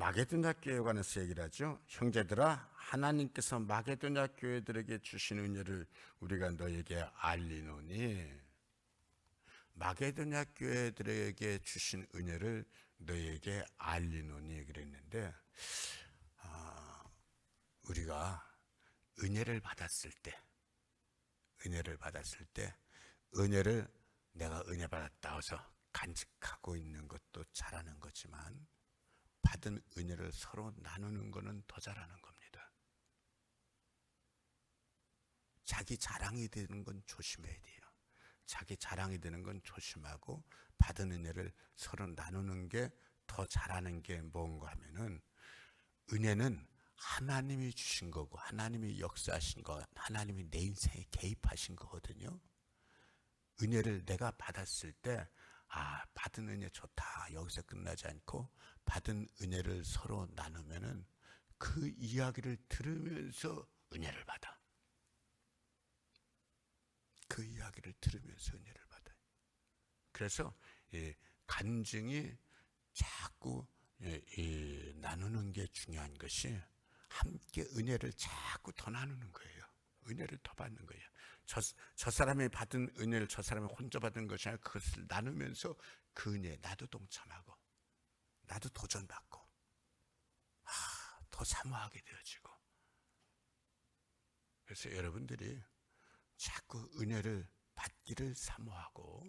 마게도냐 교회에 관해서 얘기를 하죠. 형제들아, 하나님께서 마게도냐 교회들에게 주신 은혜를 우리가 너에게 알리노니, 마게도냐 교회들에게 주신 은혜를 너에게 알리노니 그랬는데, 우리가 은혜를 받았을 때 은혜를 내가 은혜 받았다 해서 간직하고 있는 것도 잘하는 거지만, 받은 은혜를 서로 나누는 것은 더 잘하는 겁니다. 자기 자랑이 되는 건 조심해야 돼요. 자기 자랑이 되는 건 조심하고, 받은 은혜를 서로 나누는 게 더 잘하는 게 뭔가 하면은, 은혜는 하나님이 주신 거고, 하나님이 역사하신 거, 하나님이 내 인생에 개입하신 거거든요. 은혜를 내가 받았을 때, 받은 은혜 좋다, 여기서 끝나지 않고 받은 은혜를 서로 나누면은 그 이야기를 들으면서 은혜를 받아. 그 이야기를 들으면서 은혜를 받아요. 그래서 간증이 자꾸 나누는 게 중요한 것이, 함께 은혜를 자꾸 더 나누는 거예요. 은혜를 더 받는 거예요. 저 사람이 받은 은혜를 저 사람이 혼자 받은 것이 아니라 그것을 나누면서 그 은혜에 나도 동참하고, 나도 도전받고, 더 사모하게 되어지고. 그래서 여러분들이 자꾸 은혜를 받기를 사모하고,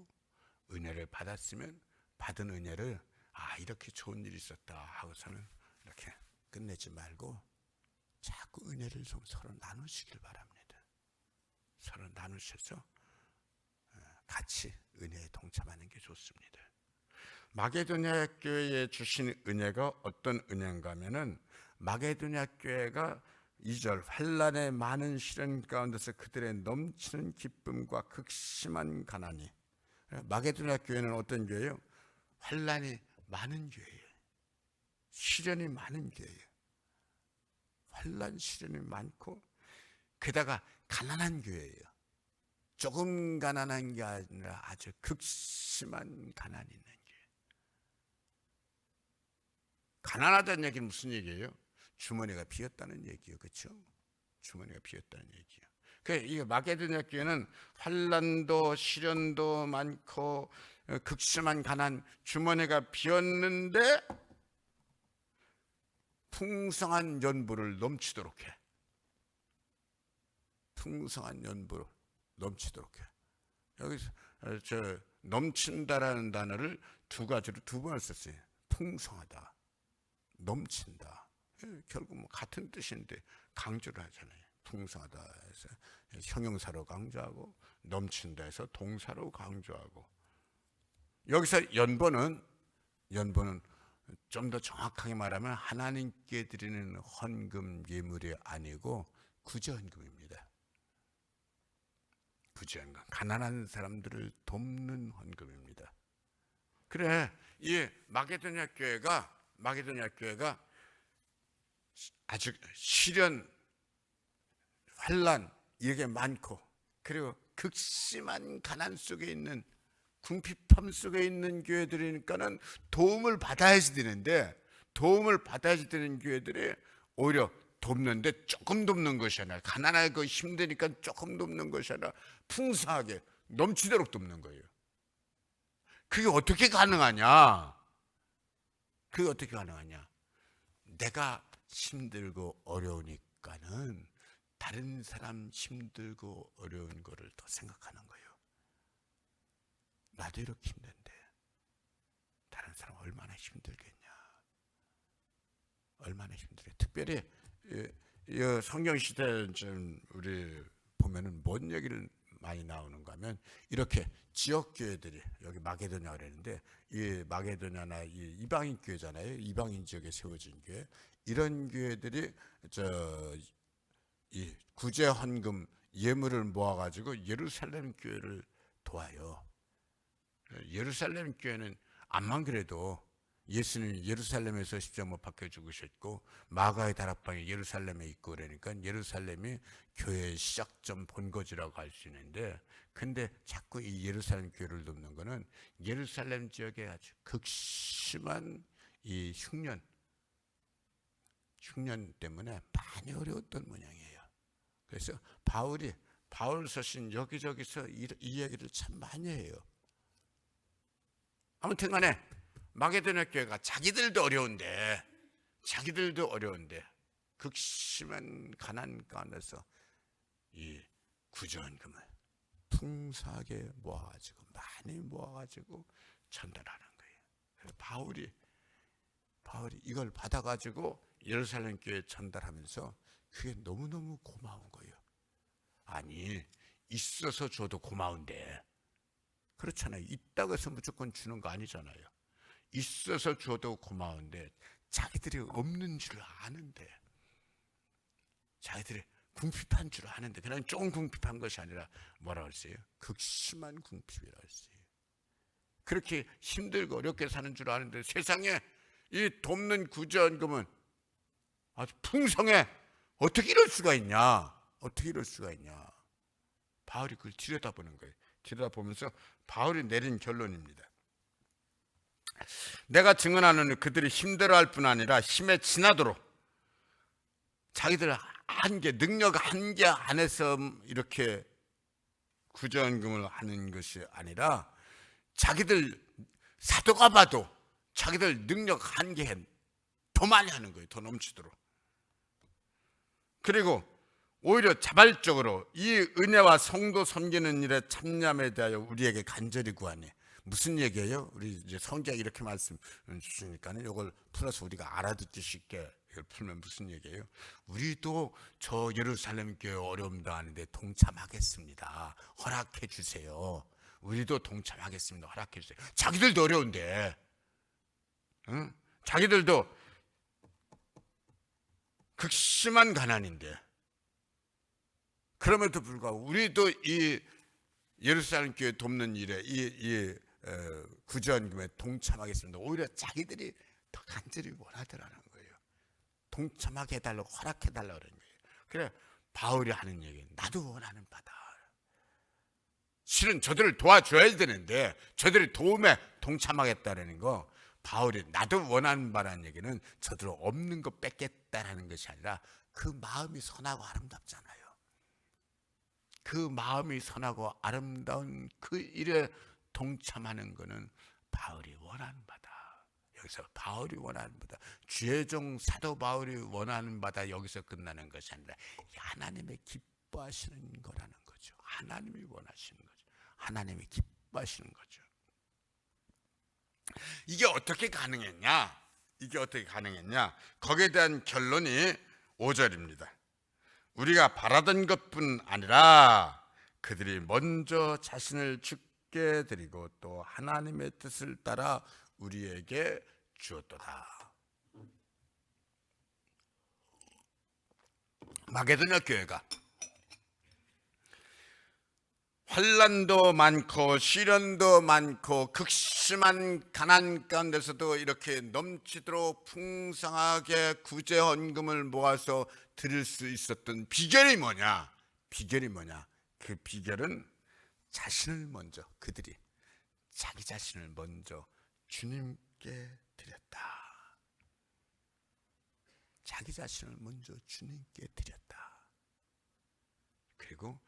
은혜를 받았으면 받은 은혜를 이렇게 좋은 일이 있었다 하고서는 이렇게 끝내지 말고 자꾸 은혜를 좀 서로 나누시길 바랍니다. 서로 나누셔서 같이 은혜에 동참하는 게 좋습니다. 마게도냐 교회에 주신 은혜가 어떤 은혜인가 하면은, 마게도냐 교회가 2절, 환난의 많은 시련 가운데서 그들의 넘치는 기쁨과 극심한 가난이. 마게도냐 교회는 어떤 교회예요? 환난이 많은 교회예요. 시련이 많은 교회예요. 환난 시련이 많고, 게다가 가난한 교회예요. 조금 가난한 게 아니라 아주 극심한 가난이 있는 교회. 가난하다는 얘기는 무슨 얘기예요? 주머니가 비었다는 얘기예요. 그렇죠? 주머니가 비었다는 얘기예요. 이 마게도냐 교회는 환난도 시련도 많고 극심한 가난, 주머니가 비었는데 풍성한 연부를 넘치도록 해. 풍성한 연부로 넘치도록 해. 여기서 넘친다라는 단어를 두 가지로 두 번을 썼어요. 풍성하다, 넘친다. 결국 같은 뜻인데 강조를 하잖아요. 풍성하다 해서 형용사로 강조하고, 넘친다 해서 동사로 강조하고. 여기서 연보는 좀 더 정확하게 말하면 하나님께 드리는 헌금 예물이 아니고 구제헌금입니다. 구제헌금, 가난한 사람들을 돕는 헌금입니다. 그래, 이 마게도냐 교회가 아주 시련, 환난 이게 많고, 그리고 극심한 가난 속에 있는, 궁핍함 속에 있는 교회들이니까는 도움을 받아야지 되는데, 도움을 받아야지 되는 교회들이 오히려 돕는데 조금 돕는 것이 아니라, 가난하고 힘드니까 조금 돕는 것이 아니라 풍성하게 넘치도록 돕는 거예요. 그게 어떻게 가능하냐? 내가 힘들고 어려우니까는 다른 사람 힘들고 어려운 거를 더 생각하는 거예요. 나도 이렇게 힘든데 다른 사람 얼마나 힘들겠냐. 얼마나 힘들게. 특별히 이 성경 시대 좀 우리 보면은 뭔 얘기를 많이 나오는가 하면, 이렇게 지역 교회들이, 여기 마게도냐 그랬는데, 이 마게도냐나 이 이방인 교회잖아요. 이방인 지역에 세워진 교회. 이런 교회들이 이 구제 헌금 예물을 모아가지고 예루살렘 교회를 도와요. 예루살렘 교회는 암만 그래도 예수님이 예루살렘에서 십자가 못 박혀 죽으셨고, 마가의 다락방이 예루살렘에 있고 그러니까 예루살렘이 교회의 시작점 본거지라고 할 수 있는데, 근데 자꾸 이 예루살렘 교회를 돕는 거는 예루살렘 지역에 아주 극심한 이 흉년, 흉년 때문에 많이 어려웠던 모양이에요. 그래서 바울 서신 여기저기서 이 얘기를 참 많이 해요. 아무튼 간에 마게도냐 교회가 자기들도 어려운데 극심한 가난 가운데서 이 구조헌금을 풍성하게 많이 모아가지고 전달하는 거예요. 그래서 바울이 이걸 받아가지고 예루살렘 교회에 전달하면서 그게 너무너무 고마운 거예요. 아니, 있어서 줘도 고마운데, 그렇잖아요. 있다고 해서 무조건 주는 거 아니잖아요. 있어서 줘도 고마운데 자기들이 없는 줄 아는데, 자기들이 궁핍한 줄 아는데, 그냥 조금 궁핍한 것이 아니라 뭐라고 했어요? 극심한 궁핍이라고 했어요. 그렇게 힘들고 어렵게 사는 줄 아는데 세상에 이 돕는 구제헌금은 아주 풍성해. 어떻게 이럴 수가 있냐? 바울이 그걸 들여다보는 거예요. 들여다보면서 바울이 내린 결론입니다. 내가 증언하는 그들이 힘들어할 뿐 아니라 힘에 지나도록 자기들 능력 한계 안에서 이렇게 구제헌금을 하는 것이 아니라 자기들 사도가 봐도 자기들 능력 한계에 더 많이 하는 거예요. 더 넘치도록. 그리고 오히려 자발적으로 이 은혜와 성도 섬기는 일에 참여함에 대하여 우리에게 간절히 구하네. 무슨 얘기예요? 우리 이제 성경 이렇게 말씀 주시니까는 이걸 풀어서 우리가 알아듣기 쉽게 이걸 풀면 무슨 얘기예요? 우리도 저 예루살렘 교회 어려움 당하는데 동참하겠습니다. 허락해 주세요. 우리도 동참하겠습니다. 허락해 주세요. 자기들도 어려운데, 응? 자기들도 극심한 가난인데, 그럼에도 불구하고 우리도 이 예루살렘 교회 돕는 일에 이 구제헌금에 동참하겠습니다. 오히려 자기들이 더 간절히 원하더라는 거예요. 동참하게 해달라고 허락해달라고 그러는 거예요. 그래 바울이 하는 얘기, 나도 원하는 바다. 실은 저들을 도와줘야 되는데 저들이 도움에 동참하겠다라는 거, 바울이 나도 원하는 바라는 얘기는 저들 없는 거 뺏겠다라는 것이 아니라 그 마음이 선하고 아름답잖아요. 그 마음이 선하고 아름다운 그 일에 동참하는 것은 바울이 원하는 바다. 여기서 바울이 원하는 바다, 주의 종 사도 바울이 원하는 바다, 여기서 끝나는 것이 아니라 하나님의 기뻐하시는 거라는 거죠. 하나님이 원하시는 거죠. 하나님이 기뻐하시는 거죠. 이게 어떻게 가능했냐? 거기에 대한 결론이 5절입니다. 우리가 바라던 것뿐 아니라 그들이 먼저 자신을 주께 드리고 또 하나님의 뜻을 따라 우리에게 주었도다. 마게도냐 교회가 환난도 많고 시련도 많고 극심한 가난 가운데서도 이렇게 넘치도록 풍성하게 구제헌금을 모아서 드릴 수 있었던 비결이 뭐냐? 그 비결은 그들이 자기 자신을 먼저 주님께 드렸다. 자기 자신을 먼저 주님께 드렸다. 그리고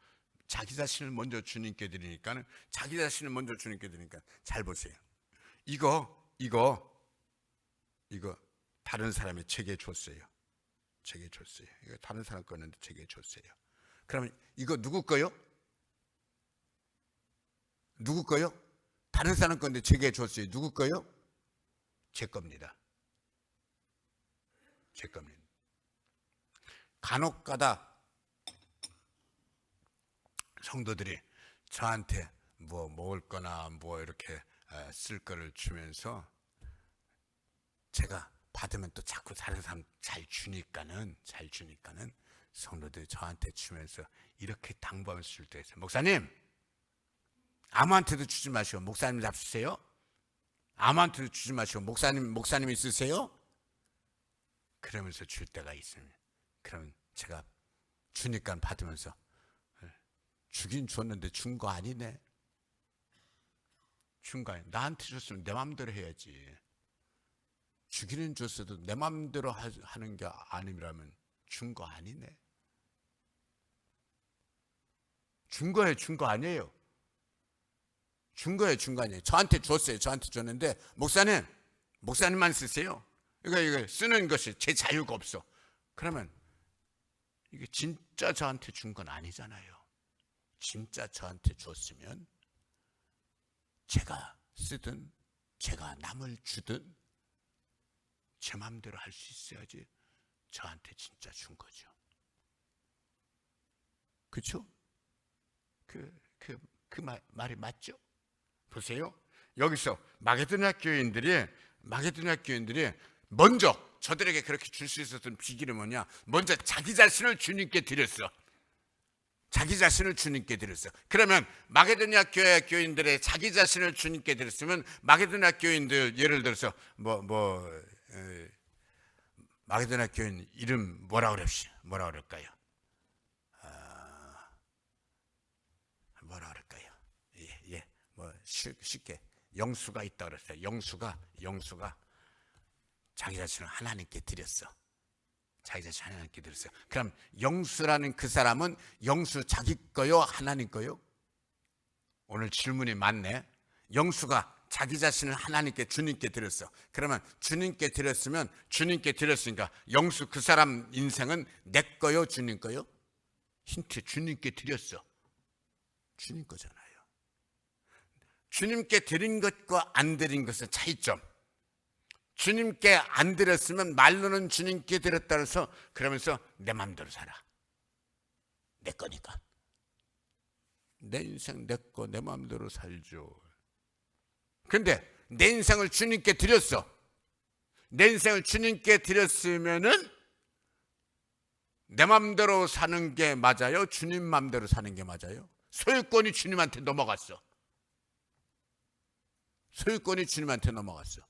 자기 자신을 먼저 주님께 드리니까 잘 보세요. 이거 다른 사람이 제게 줬어요. 이거 다른 사람 거였는데 제게 줬어요. 그러면 이거 누구 거요? 다른 사람 건데 제게 줬어요. 누구 거요? 제 겁니다. 간혹가다 성도들이 저한테 뭐 먹을 거나 뭐 이렇게 쓸 거를 주면서 제가 받으면 또 자꾸 다른 사람 잘 주니까는 성도들이 저한테 주면서 이렇게 당부하면서 줄 때 있어요. 목사님, 아무한테도 주지 마시고 목사님 잡수세요. 아무한테도 주지 마시고 목사님이 쓰세요. 그러면서 줄 때가 있습니다. 그러면 제가 주니까 받으면서 주긴 줬는데 준 거 아니네. 나한테 줬으면 내 마음대로 해야지. 주기는 줬어도 내 마음대로 하는 게 아니라면 준 거 아니네. 준 거예요, 준 거 아니에요. 준 거예요, 준 거 아니에요. 저한테 줬어요. 저한테 줬는데 목사님만 쓰세요. 이거 쓰는 것이 제 자유가 없어. 그러면 이게 진짜 저한테 준 건 아니잖아요. 진짜 저한테 줬으면 제가 쓰든 제가 남을 주든 제 마음대로 할 수 있어야지 저한테 진짜 준 거죠. 그렇죠? 그 말이 맞죠? 보세요. 여기서 마게도냐 교인들이 먼저 저들에게 그렇게 줄 수 있었던 비결이 뭐냐? 먼저 자기 자신을 주님께 드렸어. 자기 자신을 주님께 드렸어. 그러면 마게도냐 교회 교인들의 자기 자신을 주님께 드렸으면 마게도냐 교인들 예를 들어서 마게도냐 교인 이름 뭐라 그럴까요? 뭐라 그럴까요? 쉽게 영수가 있다 그랬어요. 영수가 자기 자신을 하나님께 드렸어. 자기 자신 하나님께 드렸어요. 그럼 영수라는 그 사람은 영수 자기 거요, 하나님 거요? 오늘 질문이 많네. 영수가 자기 자신을 하나님께 주님께 드렸어. 그러면 주님께 드렸으니까 영수 그 사람 인생은 내 거요, 주님 거요? 힌트, 주님께 드렸어. 주님 거잖아요. 주님께 드린 것과 안 드린 것의 차이점. 주님께 안 드렸으면 말로는 주님께 드렸다 해서 그러면서 내 마음대로 살아. 내 거니까. 내 인생 내 거 내 마음대로 살죠. 근데 내 인생을 주님께 드렸어. 내 인생을 주님께 드렸으면은 내 마음대로 사는 게 맞아요? 주님 마음대로 사는 게 맞아요? 소유권이 주님한테 넘어갔어. 소유권이 주님한테 넘어갔어.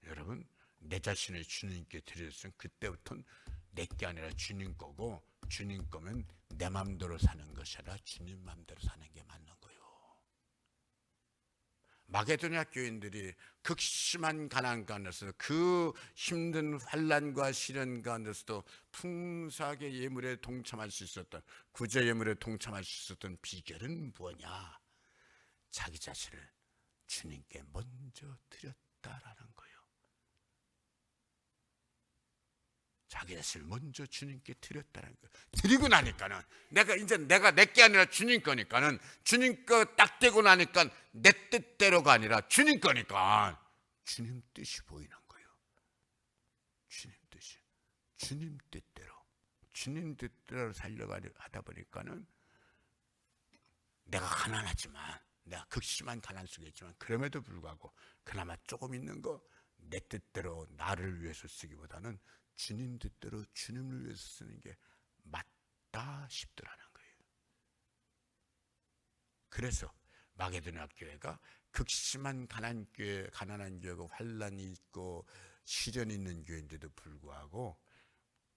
여러분, 내 자신을 주님께 드렸으면 그때부터는 내 게 아니라 주님 거고, 주님 거면 내 마음대로 사는 것이 아니라 주님 마음대로 사는 게 맞는 거예요. 마게도냐 교인들이 극심한 가난 가운데서 그 힘든 환난과 시련 가운데서도 풍성하게 예물에 동참할 수 있었던, 구제 예물에 동참할 수 있었던 비결은 뭐냐? 자기 자신을 주님께 먼저 드렸다라는 거예요. 자기 자신을 먼저 주님께 드렸다는 거예요. 드리고 나니까는 내가 내 게 아니라 주님 거니까는 주님 거 딱 되고 나니까 내 뜻대로가 아니라 주님 거니까 주님 뜻이 보이는 거예요. 주님 뜻이. 주님 뜻대로 살려가려 하다 보니까는 내가 가난하지만 내가 극심한 가난 속에 있지만 그럼에도 불구하고 그나마 조금 있는 거 내 뜻대로 나를 위해서 쓰기보다는 주님 뜻대로 주님을 위해서 쓰는 게 맞다 싶더라는 거예요. 그래서 마게도냐 교회가 극심한 가난한 교회고 환난이 있고 시련이 있는 교회인데도 불구하고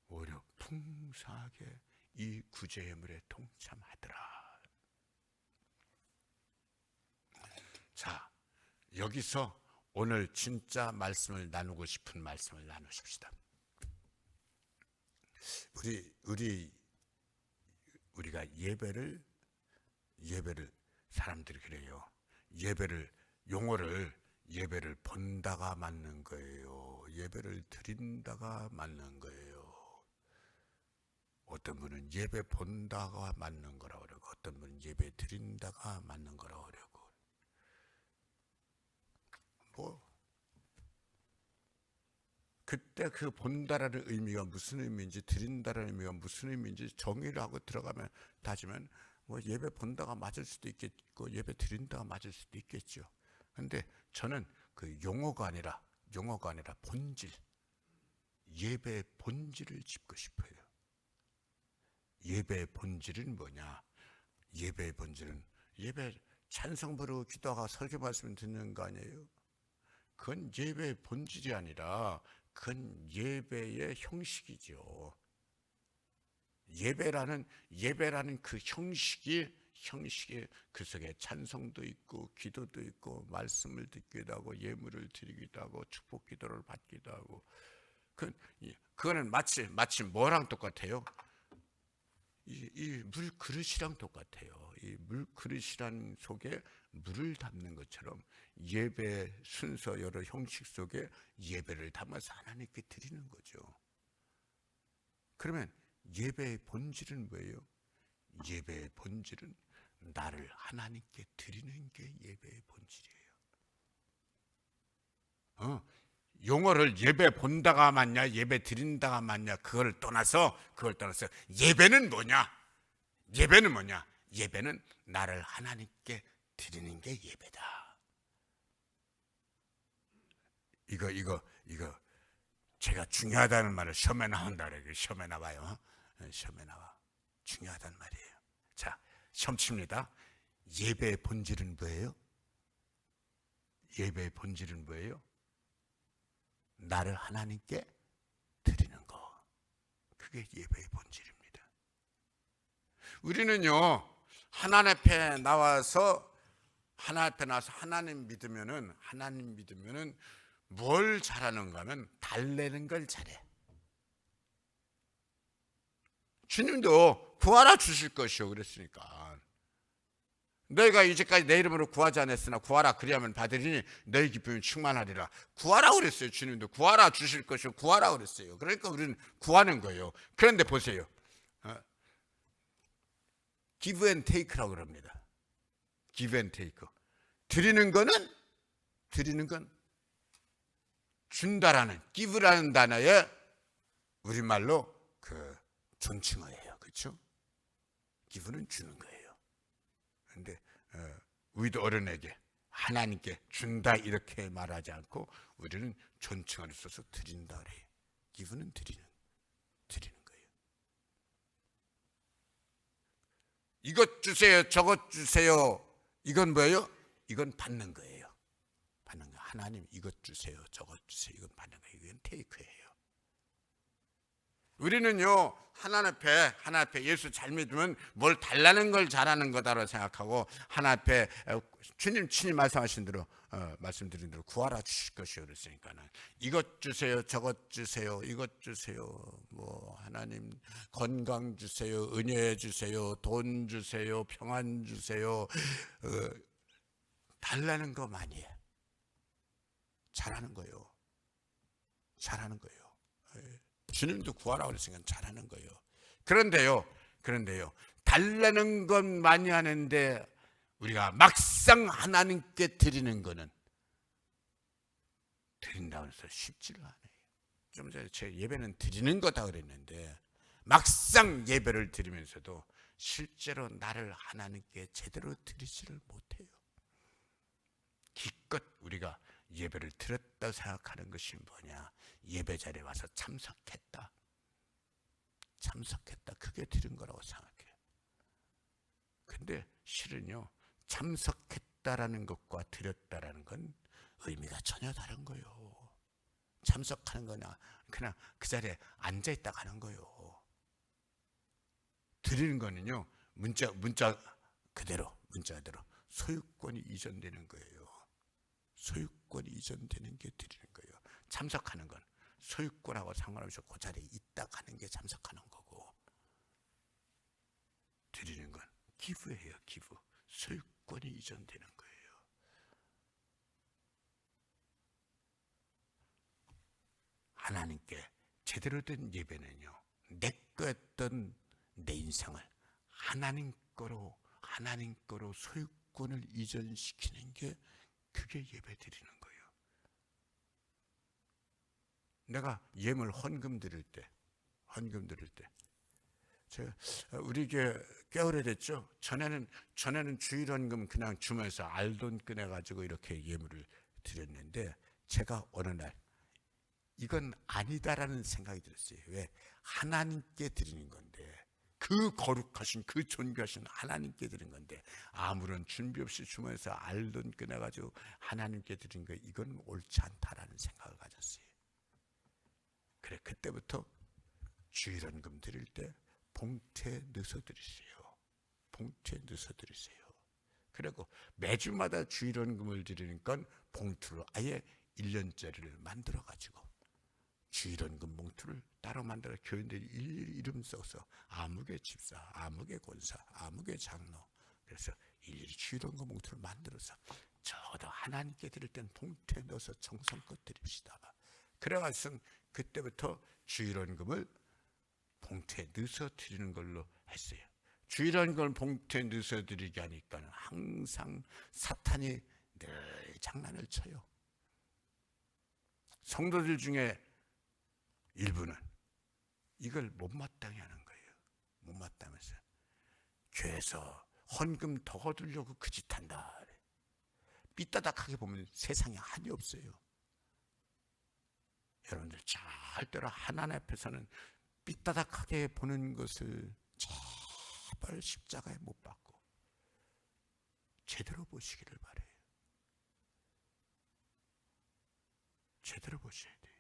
오히려 풍성하게 이 구제예물에 동참하더라. 자, 여기서 오늘 진짜 말씀을 나누고 싶은 말씀을 나누십시다. 우리가 예배를 사람들이 그래요. 예배를 본다가 맞는 거예요. 예배를 드린다가 맞는 거예요. 어떤 분은 예배 본다가 맞는 거라고 그러고 어떤 분은 예배 드린다가 맞는 거라고 그러고 그때 그 본다라는 의미가 무슨 의미인지 드린다라는 의미가 무슨 의미인지 정의를 하고 들어가면 따지면 예배 본다가 맞을 수도 있겠고 예배 드린다가 맞을 수도 있겠죠. 근데 저는 그 용어가 아니라 본질, 예배의 본질을 짚고 싶어요. 예배의 본질은 뭐냐? 예배의 본질은 예배 찬송 부르고 기도하고 설교 말씀 듣는 거 아니에요? 그건 예배의 본질이 아니라 그건 예배의 형식이죠. 예배라는 그 형식이 형식의 그 속에 찬송도 있고 기도도 있고 말씀을 듣기도 하고 예물을 드리기도 하고 축복 기도를 받기도 하고 그거는 마치 뭐랑 똑같아요? 이 물 그릇이랑 똑같아요. 이 물 그릇이란 속에 물을 담는 것처럼 예배 순서 여러 형식 속에 예배를 담아서 하나님께 드리는 거죠. 그러면 예배의 본질은 뭐예요? 예배의 본질은 나를 하나님께 드리는 게 예배의 본질이에요. 용어를 예배 본다가 맞냐 예배 드린다가 맞냐 그걸 떠나서 예배는 뭐냐? 예배는 나를 하나님께 드리는 게 예배다. 이거 제가 중요하다는 말을 시험에 나온다 그래요. 시험에 나와요. 시험에 나와. 중요하단 말이에요. 자, 시험 칩니다. 예배의 본질은 뭐예요? 예배의 본질은 뭐예요? 나를 하나님께 드리는 거. 그게 예배의 본질입니다. 우리는요, 하나님 앞에 나와서 하나님 믿으면은 뭘 잘하는가 하면 달래는 걸 잘해. 주님도 구하라 주실 것이요 그랬으니까 너희가 이제까지 내 이름으로 구하지 않았으나 구하라 그리하면 받으리니 너희 기쁨이 충만하리라. 구하라 그랬어요. 주님도 구하라 주실 것이요 구하라 그랬어요. 그러니까 우리는 구하는 거예요. 그런데 보세요. give and take라고 그럽니다. give and take. 드리는 건 준다라는 give라는 단어의 우리말로 그 존칭어예요. 그렇죠? give는 주는 거예요. 그런데 우리도 어른에게 하나님께 준다 이렇게 말하지 않고 우리는 존칭어를 써서 드린다 그래요. give는 드리는 거예요. 이것 주세요, 저것 주세요. 이건 뭐예요? 이건 받는 거예요. 받는 거. 하나님 이것 주세요, 저것 주세요. 이건 받는 거예요. 이건 테이크예요. 우리는요 하나님 앞에 예수 잘 믿으면 뭘 달라는 걸 잘하는 거다라고 생각하고 하나님 앞에 주님 친히 말씀하신 대로 말씀드린 대로 구하라 주실 것이요 그랬으니까는 이것 주세요, 저것 주세요, 이것 주세요. 뭐 하나님 건강 주세요, 은혜 주세요, 돈 주세요, 평안 주세요. 달라는 거 많이 해. 잘하는 거예요. 주님도 구하라고 그랬으니까 잘하는 거예요. 그런데요 달라는 건 많이 하는데 우리가 막상 하나님께 드리는 거는 드린다고 해서 쉽지가 않아요. 좀 전에 제 예배는 드리는 거다 그랬는데 막상 예배를 드리면서도 실제로 나를 하나님께 제대로 드리지를 못해요. 기껏 우리가 예배를 드렸다 생각하는 것이 뭐냐? 예배 자리에 와서 참석했다. 그게 드린 거라고 생각해요. 근데 실은요 참석했다라는 것과 드렸다라는 건 의미가 전혀 다른 거예요. 참석하는 거냐 그냥 그 자리에 앉아있다 가는 거예요. 드리는 거는요 문자 그대로 소유권이 이전되는 거예요. 소유권이 이전되는 게 드리는 거예요. 참석하는 건 소유권하고 상관없이 그 자리에 있다 가는 게 참석하는 거고 드리는 건 기부예요. 기부. 소유권이 이전되는 거예요. 하나님께 제대로 된 예배는요 내 거였던 내 인생을 하나님 거로 소유권을 이전시키는 게 그게 예배 드리는 거예요. 내가 예물 헌금 드릴 때 우리 교회 꽤 오래됐죠. 전에는 주일 헌금 그냥 주면서 알돈 꺼내가지고 이렇게 예물을 드렸는데 제가 어느 날 이건 아니다라는 생각이 들었어요. 왜? 하나님께 드리는 건데 그 거룩하신 그 존귀하신 하나님께 드린 건데 아무런 준비 없이 주면서 알돈 꺼내가지고 하나님께 드린 거 이건 옳지 않다라는 생각을 가졌어요. 그래 그때부터 주일헌금 드릴 때 봉투에 넣어서 드리세요. 봉투에 넣어서 드리세요. 그리고 매주마다 주일원금을 드리는 건 봉투를 아예 1년짜리를 만들어 가지고 주일원금 봉투를 따로 만들어 교인들이 일일이 이름 써서 아무개 집사, 아무개 권사, 아무개 장로, 그래서 일일이 주일원금 봉투를 만들어서 저도 하나님께 드릴 땐 봉투에 넣어서 정성껏 드립시다. 그래가지고 그때부터 주일원금을 봉투에 넣어서 드리는 걸로 했어요. 주일원금을 봉투에 넣어서 드리게 하니까 항상 사탄이 늘 장난을 쳐요. 성도들 중에 일부는 이걸 못마땅해 하는 거예요. 못마땅해서 교회에서 헌금 더 얻으려고 그 짓 한다. 삐따닥하게 보면 세상에 한이 없어요. 여러분들 절대로 하나님 앞에서는 삐따닥하게 보는 것을 제발 십자가에 못 박고 제대로 보시기를 바라요. 제대로 보셔야 돼요.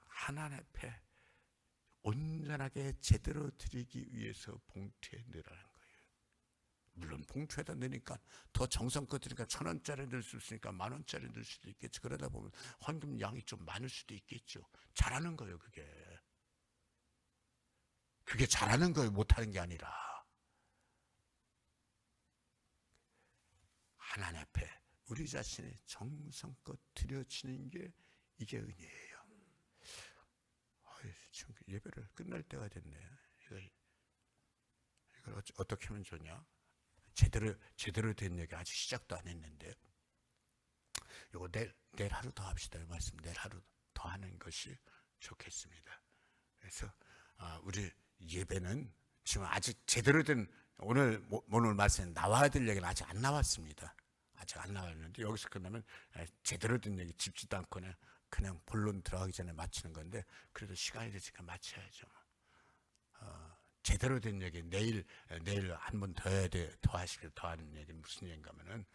하나님 앞에 온전하게 제대로 드리기 위해서 봉투에 넣으라는 거예요. 물론 봉투에다 넣으니까 더 정성껏 드리니까 1,000원짜리 넣을 수 있으니까 10,000원짜리 넣을 수도 있겠죠. 그러다 보면 헌금 양이 좀 많을 수도 있겠죠. 잘하는 거예요. 그게 잘하는 거예요. 못하는 게 아니라 하나님 앞에 우리 자신의 정성껏 드려지는 게 이게 은혜예요. 지금 예배를 끝날 때가 됐네. 이걸 어떻게 하면 좋냐? 제대로 된 얘기 아직 시작도 안 했는데, 이거 내일 하루 더 합시다. 이 말씀 내일 하루 더 하는 것이 좋겠습니다. 그래서 우리 예배는 지금 아직 제대로 된 오늘 말씀에 나와야 될 얘기는 아직 안 나왔습니다. 아직 안 나왔는데 여기서 끝나면 제대로 된 얘기 짚지도 않고 그냥 본론 들어가기 전에 마치는 건데, 그래도 시간이 되니까 마쳐야죠. 제대로 된 얘기 내일 한 번 더 해야 돼. 더 하는 얘기는 무슨 얘기인가 하면은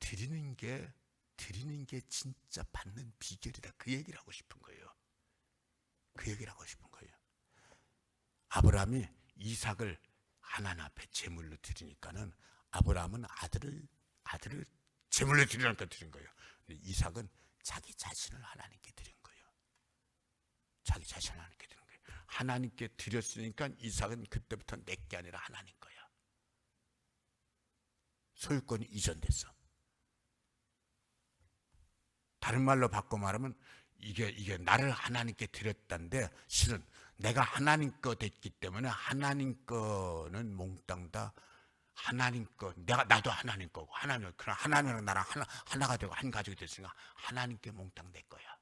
드리는 게 진짜 받는 비결이다. 그 얘기를 하고 싶은 거예요. 아브라함이 이삭을 하나님 앞에 제물로 드리니까는 아브라함은 아들을 제물로 드리라니까 드린 거예요. 이삭은 자기 자신을 하나님께 드린 거예요. 하나님께 드렸으니까 이삭은 그때부터 내 게 아니라 하나님 거야. 소유권이 이전됐어. 다른 말로 바꿔 말하면 이게 나를 하나님께 드렸다는데, 실은 내가 하나님 거 됐기 때문에 하나님 거는 몽땅 다 하나님 거, 나도 하나님 거고, 하나님이랑 나랑 하나가 되고 한 가족이 됐으니까 하나님께 몽땅 내 거야.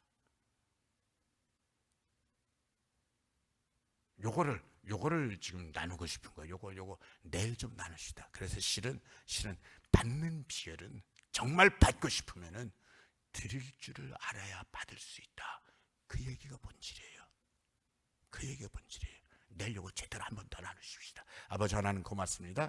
요거를 지금 나누고 싶은 거예요. 요거 내일 좀 나눕시다. 그래서 실은 받는 비결은, 정말 받고 싶으면은 드릴 줄을 알아야 받을 수 있다. 그 얘기가 본질이에요. 내일 요거 제대로 한 번 더 나누십시다. 아버지 하나님 고맙습니다.